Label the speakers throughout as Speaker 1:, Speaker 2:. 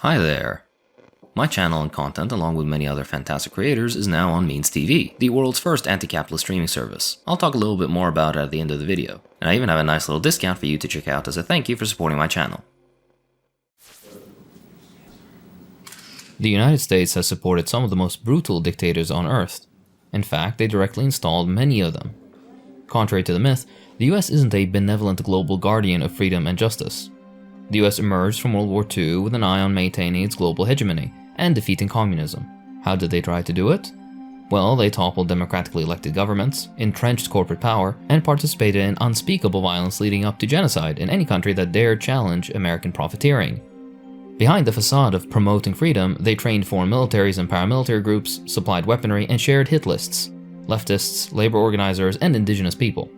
Speaker 1: Hi there. My channel and content, along with many other fantastic creators, is now on Means TV, the world's first anti-capitalist streaming service. I'll talk a little bit more about it at the end of the video, and I even have a nice little discount for you to check out as a thank you for supporting my channel. The United States has supported some of the most brutal dictators on Earth. In fact, they directly installed many of them. Contrary to the myth, the US isn't a benevolent global guardian of freedom and justice. The US emerged from World War II with an eye on maintaining its global hegemony and defeating communism. How did they try to do it? Well, they toppled democratically elected governments, entrenched corporate power, and participated in unspeakable violence leading up to genocide in any country that dared challenge American profiteering. Behind the facade of promoting freedom, they trained foreign militaries and paramilitary groups, supplied weaponry, and shared hit lists. Leftists, labor organizers, and indigenous people.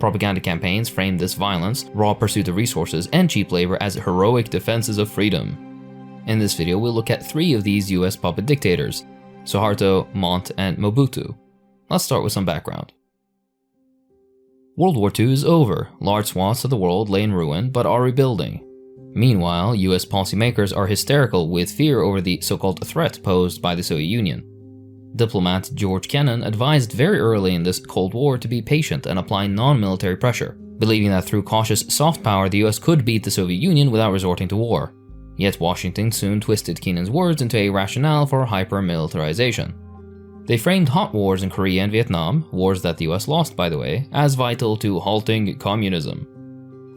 Speaker 1: Propaganda campaigns framed this violence, raw pursuit of resources, and cheap labor as heroic defenses of freedom. In this video, we'll look at 3 of these US puppet dictators: Suharto, Mont, and Mobutu. Let's start with some background. World War II is over. Large swaths of the world lay in ruin, but are rebuilding. Meanwhile, US policymakers are hysterical with fear over the so-called threat posed by the Soviet Union. Diplomat George Kennan advised very early in this Cold War to be patient and apply non-military pressure, believing that through cautious soft power the US could beat the Soviet Union without resorting to war. Yet Washington soon twisted Kennan's words into a rationale for hyper-militarization. They framed hot wars in Korea and Vietnam, wars that the US lost by the way, as vital to halting communism.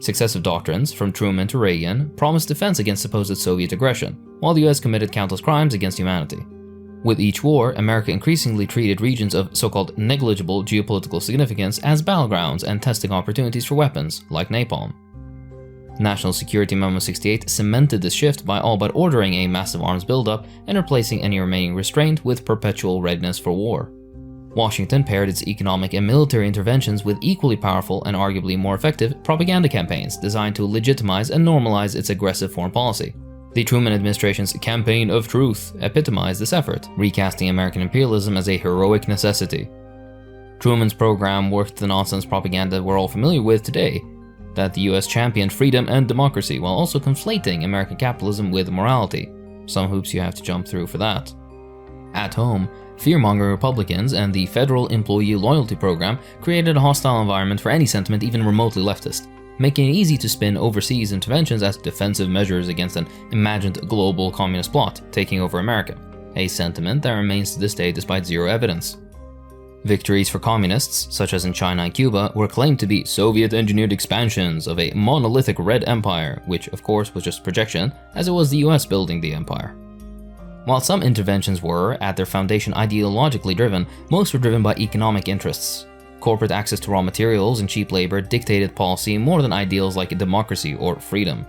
Speaker 1: Successive doctrines, from Truman to Reagan, promised defense against supposed Soviet aggression, while the US committed countless crimes against humanity. With each war, America increasingly treated regions of so-called negligible geopolitical significance as battlegrounds and testing opportunities for weapons, like napalm. National Security Memo 68 cemented this shift by all but ordering a massive arms buildup and replacing any remaining restraint with perpetual readiness for war. Washington paired its economic and military interventions with equally powerful and arguably more effective propaganda campaigns designed to legitimize and normalize its aggressive foreign policy. The Truman administration's Campaign of Truth epitomized this effort, recasting American imperialism as a heroic necessity. Truman's program worked the nonsense propaganda we're all familiar with today, that the US championed freedom and democracy while also conflating American capitalism with morality. Some hoops you have to jump through for that. At home, fear-mongering Republicans and the Federal Employee Loyalty Program created a hostile environment for any sentiment even remotely leftist, making it easy to spin overseas interventions as defensive measures against an imagined global communist plot taking over America, a sentiment that remains to this day despite zero evidence. Victories for communists, such as in China and Cuba, were claimed to be Soviet-engineered expansions of a monolithic Red Empire, which of course was just projection, as it was the US building the empire. While some interventions were, at their foundation, ideologically driven, most were driven by economic interests. Corporate access to raw materials and cheap labor dictated policy more than ideals like democracy or freedom.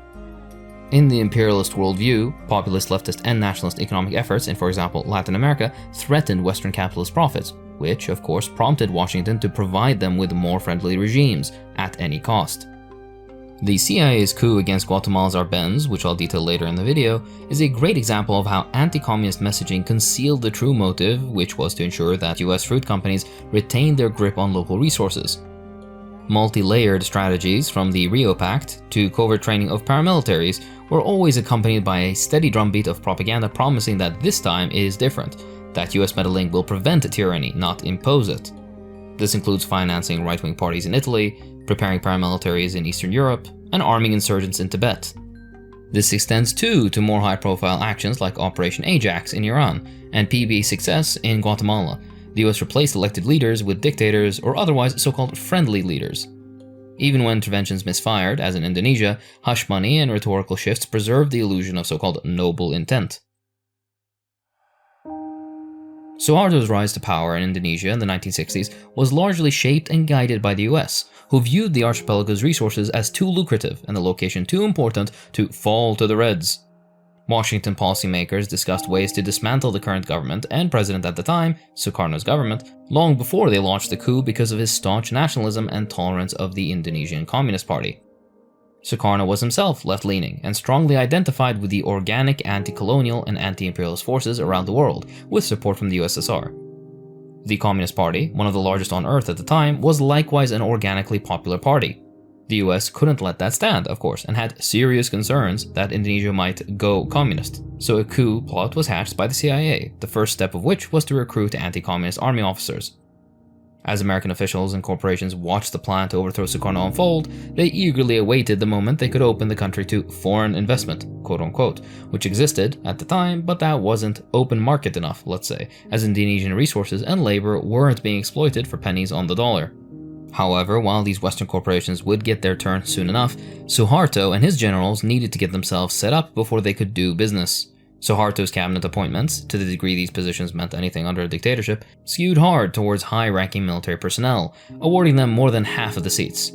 Speaker 1: In the imperialist worldview, populist, leftist, and nationalist economic efforts in, for example, Latin America threatened Western capitalist profits, which, of course, prompted Washington to provide them with more friendly regimes at any cost. The CIA's coup against Guatemala's Arbenz, which I'll detail later in the video, is a great example of how anti-communist messaging concealed the true motive, which was to ensure that US fruit companies retained their grip on local resources. Multi-layered strategies, from the Rio Pact to covert training of paramilitaries, were always accompanied by a steady drumbeat of propaganda promising that this time is different, that US meddling will prevent tyranny, not impose it. This includes financing right-wing parties in Italy, preparing paramilitaries in Eastern Europe, and arming insurgents in Tibet. This extends too to more high-profile actions like Operation Ajax in Iran and PB Success in Guatemala. The US replaced elected leaders with dictators or otherwise so-called friendly leaders. Even when interventions misfired, as in Indonesia, hush money and rhetorical shifts preserved the illusion of so-called noble intent. Suharto's rise to power in Indonesia in the 1960s was largely shaped and guided by the US, who viewed the archipelago's resources as too lucrative and the location too important to fall to the Reds. Washington policymakers discussed ways to dismantle the current government and president at the time, Sukarno's government, long before they launched the coup because of his staunch nationalism and tolerance of the Indonesian Communist Party. Sukarno was himself left-leaning and strongly identified with the organic anti-colonial and anti-imperialist forces around the world, with support from the USSR. The Communist Party, one of the largest on Earth at the time, was likewise an organically popular party. The US couldn't let that stand, of course, and had serious concerns that Indonesia might go communist. So a coup plot was hatched by the CIA, the first step of which was to recruit anti-communist army officers. As American officials and corporations watched the plan to overthrow Sukarno unfold, they eagerly awaited the moment they could open the country to foreign investment, quote-unquote, which existed at the time, but that wasn't open market enough, let's say, as Indonesian resources and labor weren't being exploited for pennies on the dollar. However, while these Western corporations would get their turn soon enough, Suharto and his generals needed to get themselves set up before they could do business. Suharto's cabinet appointments, to the degree these positions meant anything under a dictatorship, skewed hard towards high-ranking military personnel, awarding them more than half of the seats.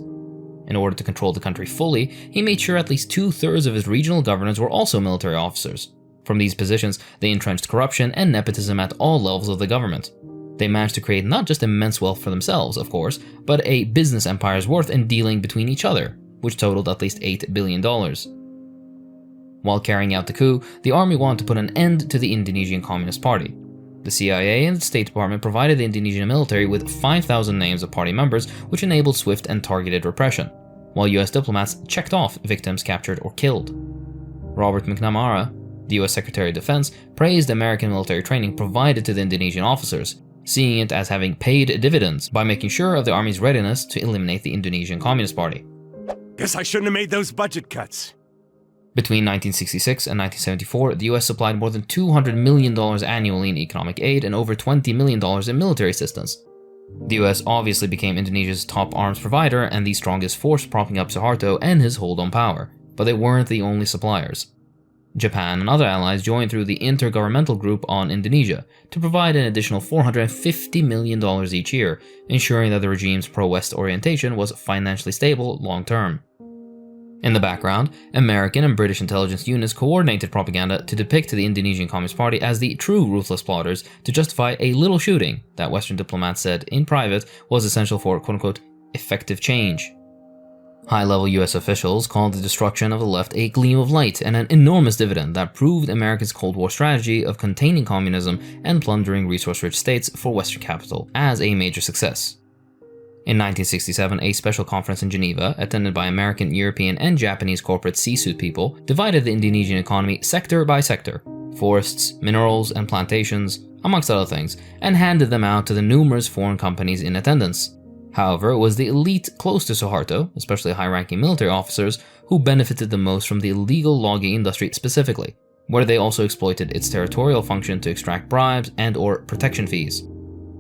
Speaker 1: In order to control the country fully, he made sure at least 2/3 of his regional governors were also military officers. From these positions, they entrenched corruption and nepotism at all levels of the government. They managed to create not just immense wealth for themselves, of course, but a business empire's worth in dealing between each other, which totaled at least $8 billion. While carrying out the coup, the army wanted to put an end to the Indonesian Communist Party. The CIA and the State Department provided the Indonesian military with 5,000 names of party members, which enabled swift and targeted repression, while US diplomats checked off victims captured or killed. Robert McNamara, the US Secretary of Defense, praised American military training provided to the Indonesian officers, seeing it as having paid dividends by making sure of the army's readiness to eliminate the Indonesian Communist Party.
Speaker 2: Guess I shouldn't have made those budget cuts.
Speaker 1: Between 1966 and 1974, the US supplied more than $200 million annually in economic aid and over $20 million in military assistance. The US obviously became Indonesia's top arms provider and the strongest force propping up Suharto and his hold on power, but they weren't the only suppliers. Japan and other allies joined through the Intergovernmental Group on Indonesia to provide an additional $450 million each year, ensuring that the regime's pro-West orientation was financially stable long-term. In the background, American and British intelligence units coordinated propaganda to depict the Indonesian Communist Party as the true ruthless plotters to justify a little shooting that Western diplomats said in private was essential for quote-unquote effective change. High-level US officials called the destruction of the left a gleam of light and an enormous dividend that proved America's Cold War strategy of containing communism and plundering resource-rich states for Western capital as a major success. In 1967, a special conference in Geneva, attended by American, European, and Japanese corporate C-suite people, divided the Indonesian economy sector by sector, forests, minerals, and plantations, amongst other things, and handed them out to the numerous foreign companies in attendance. However, it was the elite close to Suharto, especially high-ranking military officers, who benefited the most from the illegal logging industry specifically, where they also exploited its territorial function to extract bribes and/or protection fees.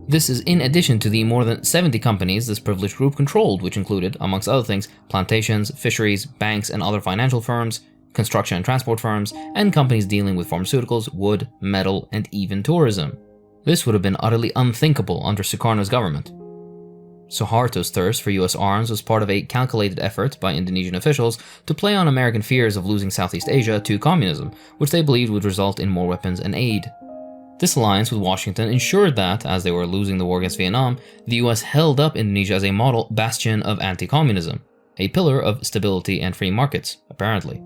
Speaker 1: This is in addition to the more than 70 companies this privileged group controlled, which included, amongst other things, plantations, fisheries, banks and other financial firms, construction and transport firms, and companies dealing with pharmaceuticals, wood, metal, and even tourism. This would have been utterly unthinkable under Sukarno's government. Suharto's thirst for US arms was part of a calculated effort by Indonesian officials to play on American fears of losing Southeast Asia to communism, which they believed would result in more weapons and aid. This alliance with Washington ensured that, as they were losing the war against Vietnam, the US held up Indonesia as a model bastion of anti-communism, a pillar of stability and free markets, apparently.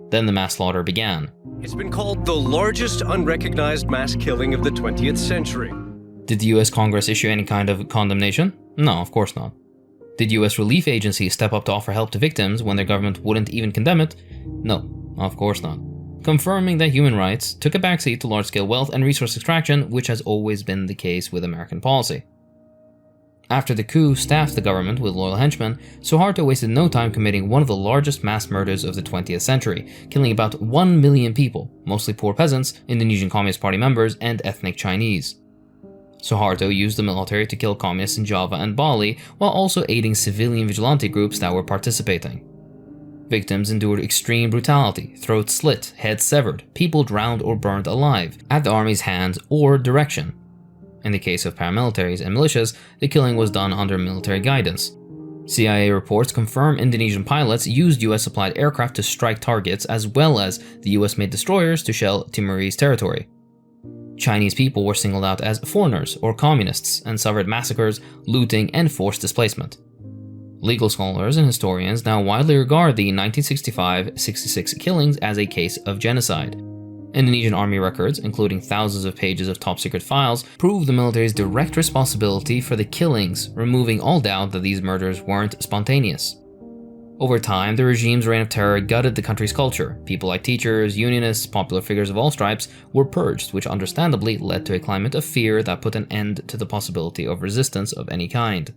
Speaker 1: Then the mass slaughter began.
Speaker 2: It's been called the largest unrecognized mass killing of the 20th century.
Speaker 1: Did the US Congress issue any kind of condemnation? No, of course not. Did US relief agencies step up to offer help to victims when their government wouldn't even condemn it? No, of course not. Confirming that human rights took a backseat to large-scale wealth and resource extraction, which has always been the case with American policy. After the coup staffed the government with loyal henchmen, Suharto wasted no time committing one of the largest mass murders of the 20th century, killing about 1 million people, mostly poor peasants, Indonesian Communist Party members, and ethnic Chinese. Suharto used the military to kill communists in Java and Bali, while also aiding civilian vigilante groups that were participating. Victims endured extreme brutality, throats slit, heads severed, people drowned or burned alive, at the army's hands or direction. In the case of paramilitaries and militias, the killing was done under military guidance. CIA reports confirm Indonesian pilots used US-supplied aircraft to strike targets as well as the US-made destroyers to shell Timorese territory. Chinese people were singled out as foreigners or communists and suffered massacres, looting, and forced displacement. Legal scholars and historians now widely regard the 1965-66 killings as a case of genocide. Indonesian army records, including thousands of pages of top-secret files, prove the military's direct responsibility for the killings, removing all doubt that these murders weren't spontaneous. Over time, the regime's reign of terror gutted the country's culture. People like teachers, unionists, popular figures of all stripes were purged, which understandably led to a climate of fear that put an end to the possibility of resistance of any kind.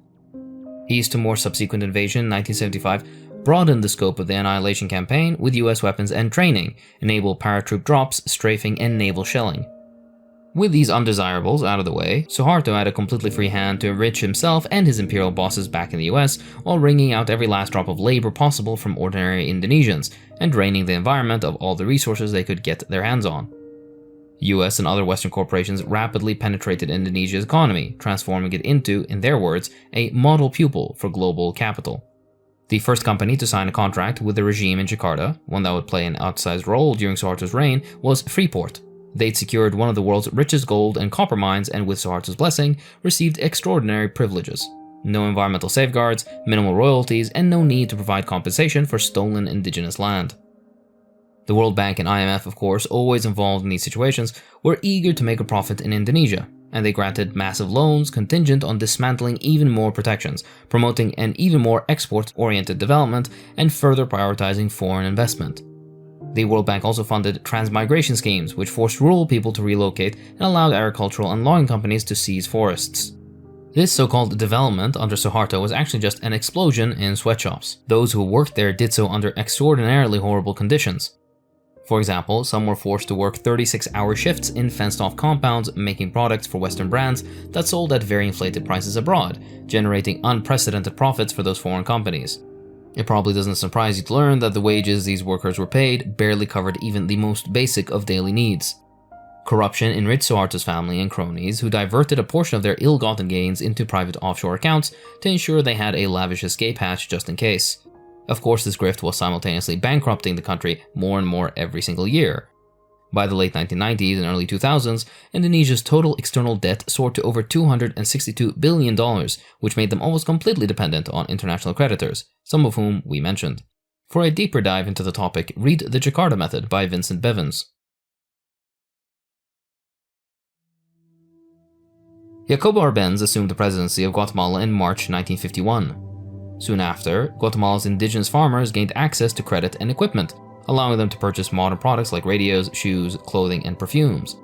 Speaker 1: East Timor's subsequent invasion in 1975 broadened the scope of the Annihilation Campaign with US weapons and training, enabled paratroop drops, strafing, and naval shelling. With these undesirables out of the way, Suharto had a completely free hand to enrich himself and his imperial bosses back in the US while wringing out every last drop of labor possible from ordinary Indonesians and draining the environment of all the resources they could get their hands on. US and other Western corporations rapidly penetrated Indonesia's economy, transforming it into, in their words, a model pupil for global capital. The first company to sign a contract with the regime in Jakarta, one that would play an outsized role during Suharto's reign, was Freeport. They'd secured one of the world's richest gold and copper mines and, with Suharto's blessing, received extraordinary privileges. No environmental safeguards, minimal royalties, and no need to provide compensation for stolen indigenous land. The World Bank and IMF, of course, always involved in these situations, were eager to make a profit in Indonesia, and they granted massive loans contingent on dismantling even more protections, promoting an even more export-oriented development, and further prioritizing foreign investment. The World Bank also funded transmigration schemes, which forced rural people to relocate and allowed agricultural and logging companies to seize forests. This so-called development under Suharto was actually just an explosion in sweatshops. Those who worked there did so under extraordinarily horrible conditions. For example, some were forced to work 36-hour shifts in fenced-off compounds making products for Western brands that sold at very inflated prices abroad, generating unprecedented profits for those foreign companies. It probably doesn't surprise you to learn that the wages these workers were paid barely covered even the most basic of daily needs. Corruption enriched Suharto's family and cronies, who diverted a portion of their ill-gotten gains into private offshore accounts to ensure they had a lavish escape hatch just in case. Of course, this grift was simultaneously bankrupting the country more and more every single year. By the late 1990s and early 2000s, Indonesia's total external debt soared to over $262 billion, which made them almost completely dependent on international creditors, some of whom we mentioned. For a deeper dive into the topic, read The Jakarta Method by Vincent Bevins. Jacobo Arbenz assumed the presidency of Guatemala in March 1951. Soon after, Guatemala's indigenous farmers gained access to credit and equipment, allowing them to purchase modern products like radios, shoes, clothing, and perfumes.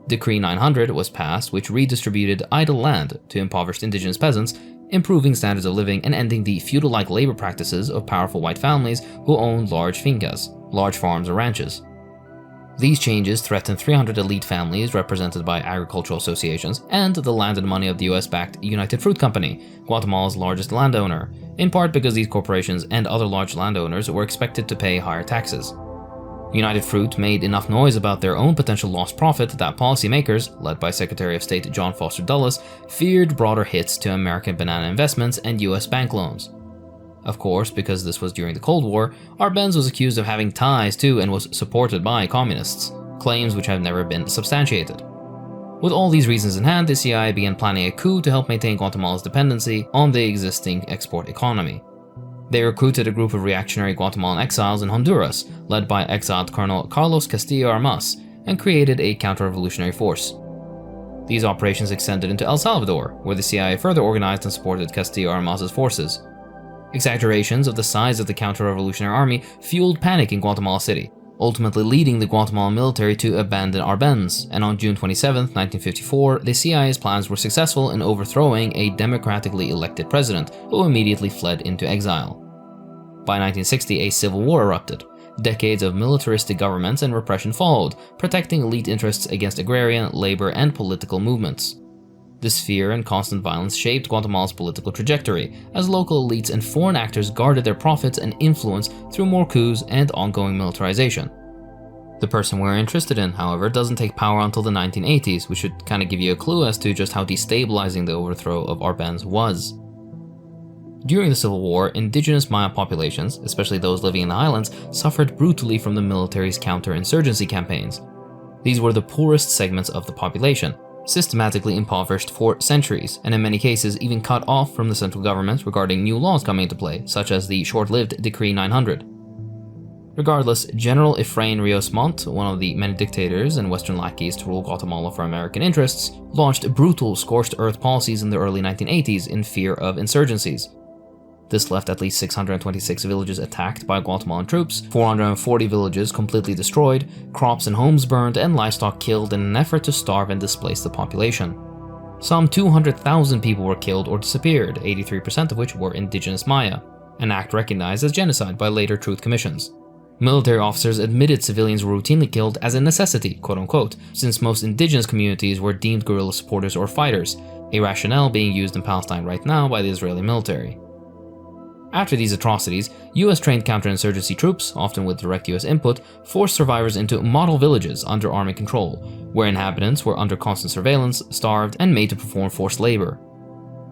Speaker 1: Decree 900 was passed, which redistributed idle land to impoverished indigenous peasants, improving standards of living and ending the feudal-like labor practices of powerful white families who owned large fincas, large farms or ranches. These changes threatened 300 elite families represented by agricultural associations and the land and money of the US-backed United Fruit Company, Guatemala's largest landowner, in part because these corporations and other large landowners were expected to pay higher taxes. United Fruit made enough noise about their own potential lost profit that policymakers, led by Secretary of State John Foster Dulles, feared broader hits to American banana investments and US bank loans. Of course, because this was during the Cold War, Arbenz was accused of having ties to and was supported by communists, claims which have never been substantiated. With all these reasons in hand, the CIA began planning a coup to help maintain Guatemala's dependency on the existing export economy. They recruited a group of reactionary Guatemalan exiles in Honduras, led by exiled Colonel Carlos Castillo Armas, and created a counter-revolutionary force. These operations extended into El Salvador, where the CIA further organized and supported Castillo Armas's forces. Exaggerations of the size of the counter-revolutionary army fueled panic in Guatemala City, ultimately leading the Guatemalan military to abandon Arbenz, and on June 27, 1954, the CIA's plans were successful in overthrowing a democratically elected president who immediately fled into exile. By 1960, a civil war erupted. Decades of militaristic governments and repression followed, protecting elite interests against agrarian, labor, and political movements. This fear and constant violence shaped Guatemala's political trajectory, as local elites and foreign actors guarded their profits and influence through more coups and ongoing militarization. The person we're interested in, however, doesn't take power until the 1980s, which should kind of give you a clue as to just how destabilizing the overthrow of Arbenz was. During the Civil War, indigenous Maya populations, especially those living in the highlands, suffered brutally from the military's counter-insurgency campaigns. These were the poorest segments of the population, systematically impoverished for centuries, and in many cases even cut off from the central government regarding new laws coming into play, such as the short-lived Decree 900. Regardless, General Efrain Rios Montt, one of the many dictators and Western lackeys to rule Guatemala for American interests, launched brutal scorched-earth policies in the early 1980s in fear of insurgencies. This left at least 626 villages attacked by Guatemalan troops, 440 villages completely destroyed, crops and homes burned, and livestock killed in an effort to starve and displace the population. Some 200,000 people were killed or disappeared, 83% of which were indigenous Maya, an act recognized as genocide by later truth commissions. Military officers admitted civilians were routinely killed as a necessity, quote-unquote, since most indigenous communities were deemed guerrilla supporters or fighters, a rationale being used in Palestine right now by the Israeli military. After these atrocities, US-trained counterinsurgency troops, often with direct US input, forced survivors into model villages under army control, where inhabitants were under constant surveillance, starved, and made to perform forced labor.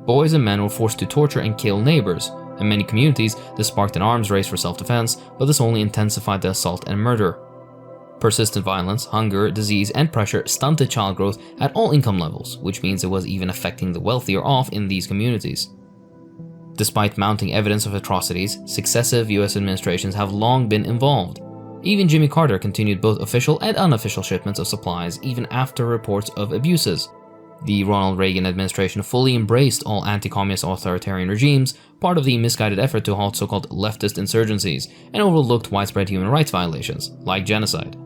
Speaker 1: Boys and men were forced to torture and kill neighbors. In many communities, this sparked an arms race for self-defense, but this only intensified the assault and murder. Persistent violence, hunger, disease, and pressure stunted child growth at all income levels, which means it was even affecting the wealthier off in these communities. Despite mounting evidence of atrocities, successive US administrations have long been involved. Even Jimmy Carter continued both official and unofficial shipments of supplies even after reports of abuses. The Ronald Reagan administration fully embraced all anti-communist authoritarian regimes, part of the misguided effort to halt so-called leftist insurgencies, and overlooked widespread human rights violations, like genocide.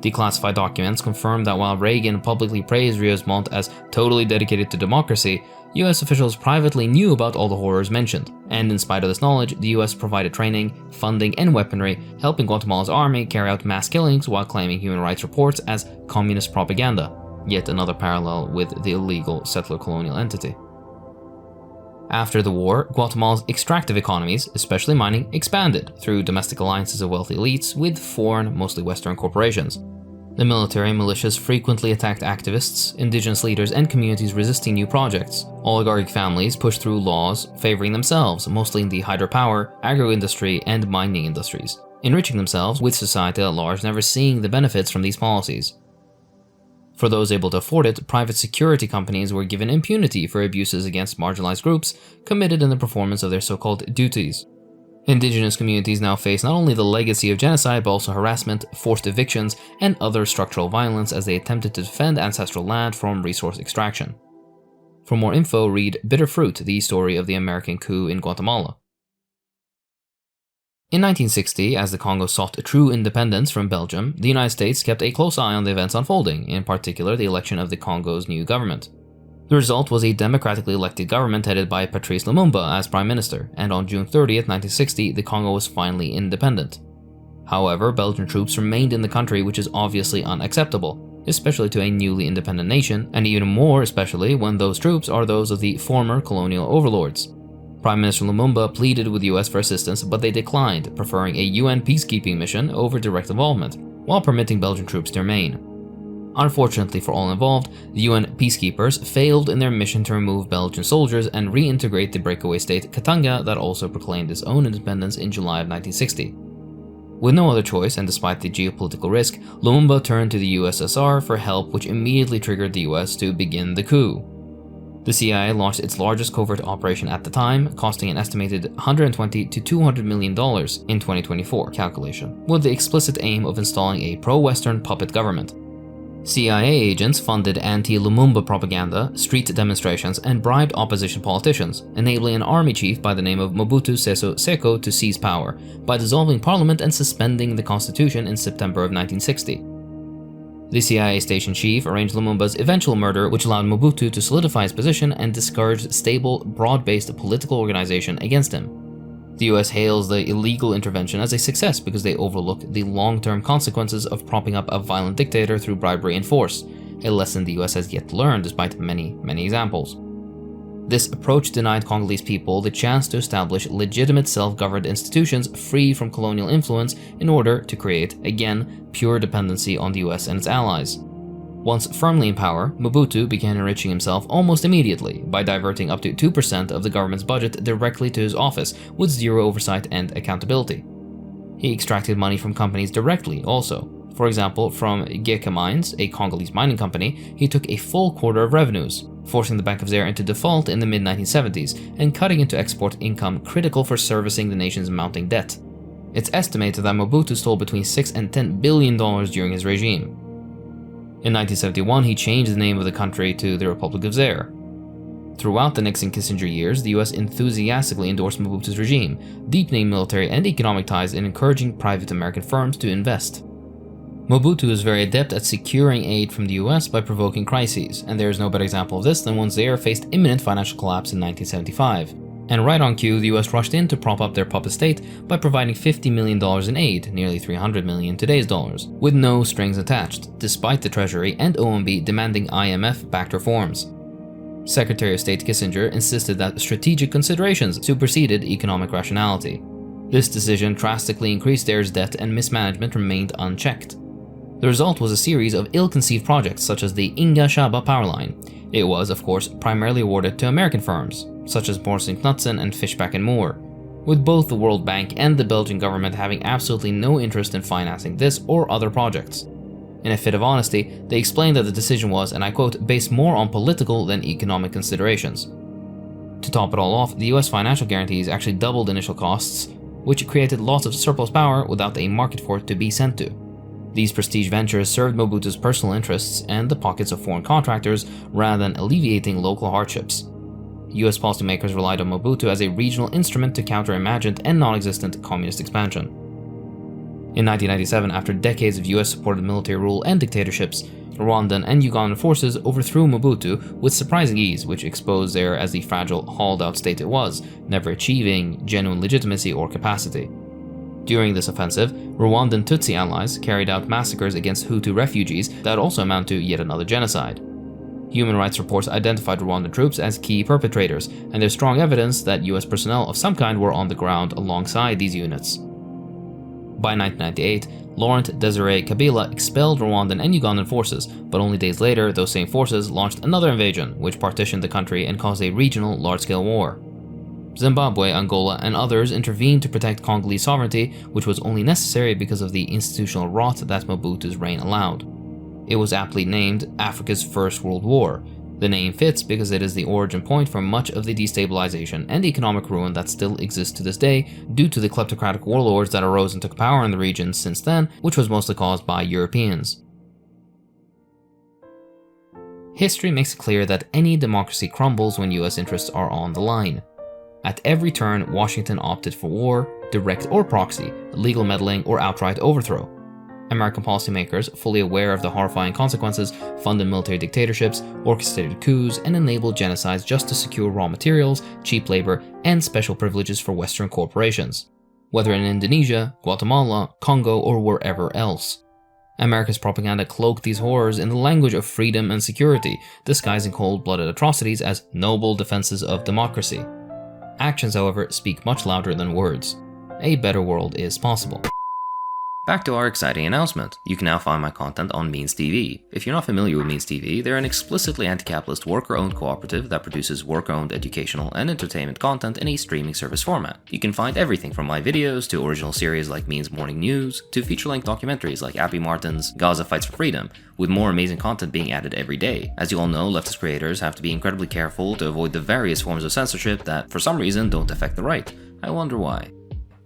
Speaker 1: Declassified documents confirm that while Reagan publicly praised Rios Montt as totally dedicated to democracy, US officials privately knew about all the horrors mentioned, and in spite of this knowledge, the US provided training, funding, and weaponry, helping Guatemala's army carry out mass killings while claiming human rights reports as communist propaganda. Yet another parallel with the illegal settler colonial entity. After the war, Guatemala's extractive economies, especially mining, expanded through domestic alliances of wealthy elites with foreign, mostly Western corporations. The military and militias frequently attacked activists, indigenous leaders, and communities resisting new projects. Oligarchic families pushed through laws favoring themselves, mostly in the hydropower, agro-industry, and mining industries, enriching themselves with society at large never seeing the benefits from these policies. For those able to afford it, private security companies were given impunity for abuses against marginalized groups committed in the performance of their so-called duties. Indigenous communities now face not only the legacy of genocide, but also harassment, forced evictions, and other structural violence as they attempted to defend ancestral land from resource extraction. For more info, read Bitter Fruit, the story of the American coup in Guatemala. In 1960, as the Congo sought true independence from Belgium, the United States kept a close eye on the events unfolding, in particular the election of the Congo's new government. The result was a democratically elected government headed by Patrice Lumumba as prime minister, and on June 30th, 1960, the Congo was finally independent. However, Belgian troops remained in the country, which is obviously unacceptable, especially to a newly independent nation, and even more especially when those troops are those of the former colonial overlords. Prime Minister Lumumba pleaded with the US for assistance, but they declined, preferring a UN peacekeeping mission over direct involvement, while permitting Belgian troops to remain. Unfortunately for all involved, the UN peacekeepers failed in their mission to remove Belgian soldiers and reintegrate the breakaway state Katanga that also proclaimed its own independence in July of 1960. With no other choice, and despite the geopolitical risk, Lumumba turned to the USSR for help, which immediately triggered the US to begin the coup. The CIA launched its largest covert operation at the time, costing an estimated $120 to $200 million in 2024 calculation, with the explicit aim of installing a pro-Western puppet government. CIA agents funded anti-Lumumba propaganda, street demonstrations, and bribed opposition politicians, enabling an army chief by the name of Mobutu Seko to seize power by dissolving parliament and suspending the constitution in September of 1960. The CIA station chief arranged Lumumba's eventual murder, which allowed Mobutu to solidify his position and discouraged stable, broad-based political organization against him. The US hails the illegal intervention as a success because they overlooked the long-term consequences of propping up a violent dictator through bribery and force, a lesson the US has yet to learn despite many examples. This approach denied Congolese people the chance to establish legitimate self-governed institutions free from colonial influence in order to create, again, pure dependency on the US and its allies. Once firmly in power, Mobutu began enriching himself almost immediately by diverting up to 2% of the government's budget directly to his office with zero oversight and accountability. He extracted money from companies directly also. For example, from Geka Mines, a Congolese mining company, he took a full quarter of revenues, forcing the Bank of Zaire into default in the mid-1970s and cutting into export income critical for servicing the nation's mounting debt. It's estimated that Mobutu stole between $6 and $10 billion during his regime. In 1971, he changed the name of the country to the Republic of Zaire. Throughout the Nixon-Kissinger years, the US enthusiastically endorsed Mobutu's regime, deepening military and economic ties and encouraging private American firms to invest. Mobutu is very adept at securing aid from the US by provoking crises, and there is no better example of this than when Zaire faced imminent financial collapse in 1975. And right on cue, the US rushed in to prop up their puppet state by providing $50 million in aid, nearly $300 million in today's dollars, with no strings attached, despite the Treasury and OMB demanding IMF-backed reforms. Secretary of State Kissinger insisted that strategic considerations superseded economic rationality. This decision drastically increased Zaire's debt, and mismanagement remained unchecked. The result was a series of ill-conceived projects such as the Inga Shaba power line. It was, of course, primarily awarded to American firms, such as Borsig Knudsen and Fishback & Moore, with both the World Bank and the Belgian government having absolutely no interest in financing this or other projects. In a fit of honesty, they explained that the decision was, and I quote, based more on political than economic considerations. To top it all off, the US financial guarantees actually doubled initial costs, which created lots of surplus power without a market for it to be sent to. These prestige ventures served Mobutu's personal interests and the pockets of foreign contractors rather than alleviating local hardships. US policymakers relied on Mobutu as a regional instrument to counter imagined and non-existent communist expansion. In 1997, after decades of US-supported military rule and dictatorships, Rwandan and Ugandan forces overthrew Mobutu with surprising ease, which exposed Zaire as the fragile, hauled-out state it was, never achieving genuine legitimacy or capacity. During this offensive, Rwandan Tutsi allies carried out massacres against Hutu refugees that also amount to yet another genocide. Human rights reports identified Rwandan troops as key perpetrators, and there's strong evidence that US personnel of some kind were on the ground alongside these units. By 1998, Laurent Desire Kabila expelled Rwandan and Ugandan forces, but only days later, those same forces launched another invasion, which partitioned the country and caused a regional, large-scale war. Zimbabwe, Angola, and others intervened to protect Congolese sovereignty, which was only necessary because of the institutional rot that Mobutu's reign allowed. It was aptly named Africa's First World War. The name fits because it is the origin point for much of the destabilization and economic ruin that still exists to this day due to the kleptocratic warlords that arose and took power in the region since then, which was mostly caused by Europeans. History makes it clear that any democracy crumbles when US interests are on the line. At every turn, Washington opted for war, direct or proxy, legal meddling, or outright overthrow. American policymakers, fully aware of the horrifying consequences, funded military dictatorships, orchestrated coups, and enabled genocides just to secure raw materials, cheap labor, and special privileges for Western corporations, whether in Indonesia, Guatemala, Congo, or wherever else. America's propaganda cloaked these horrors in the language of freedom and security, disguising cold-blooded atrocities as noble defenses of democracy. Actions, however, speak much louder than words. A better world is possible. Back to our exciting announcement. You can now find my content on Means TV. If you're not familiar with Means TV, they're an explicitly anti-capitalist worker-owned cooperative that produces worker-owned educational and entertainment content in a streaming service format. You can find everything from my videos to original series like Means Morning News to feature-length documentaries like Abby Martin's Gaza Fights for Freedom, with more amazing content being added every day. As you all know, leftist creators have to be incredibly careful to avoid the various forms of censorship that, for some reason, don't affect the right. I wonder why.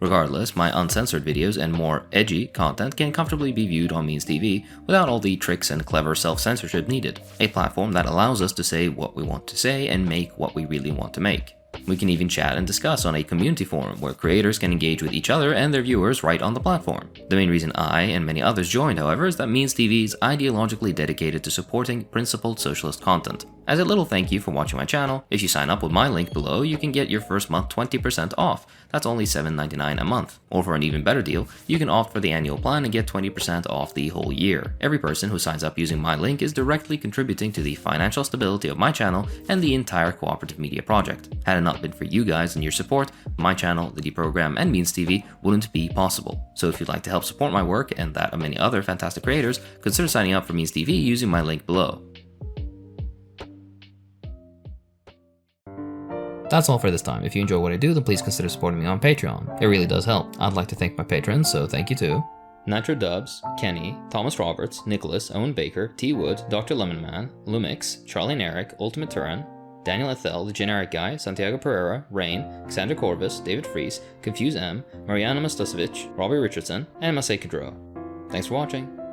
Speaker 1: Regardless, my uncensored videos and more edgy content can comfortably be viewed on Means TV without all the tricks and clever self-censorship needed. A platform that allows us to say what we want to say and make what we really want to make. We can even chat and discuss on a community forum where creators can engage with each other and their viewers right on the platform. The main reason I and many others joined, however, is that Means TV is ideologically dedicated to supporting principled socialist content. As a little thank you for watching my channel, if you sign up with my link below, you can get your first month 20% off. That's only $7.99 a month. Or for an even better deal, you can opt for the annual plan and get 20% off the whole year. Every person who signs up using my link is directly contributing to the financial stability of my channel and the entire cooperative media project. Had it not been for you guys and your support, my channel, the Deprogram, and Means TV wouldn't be possible. So if you'd like to help support my work and that of many other fantastic creators, consider signing up for Means TV using my link below. That's all for this time. If you enjoy what I do, then please consider supporting me on Patreon. It really does help. I'd like to thank my patrons, so thank you too. Nitro Dubs, Kenny, Thomas Roberts, Nicholas, Owen Baker, T. Wood, Dr. Lemonman, Lumix, Charlie Narek, Ultimate Turin, Daniel Ethel, The Generic Guy, Santiago Pereira, Rain, Cassandra Corvus, David Fries, Confuse M, Mariana Mastosevic, Robbie Richardson, and Masay Kadro. Thanks for watching.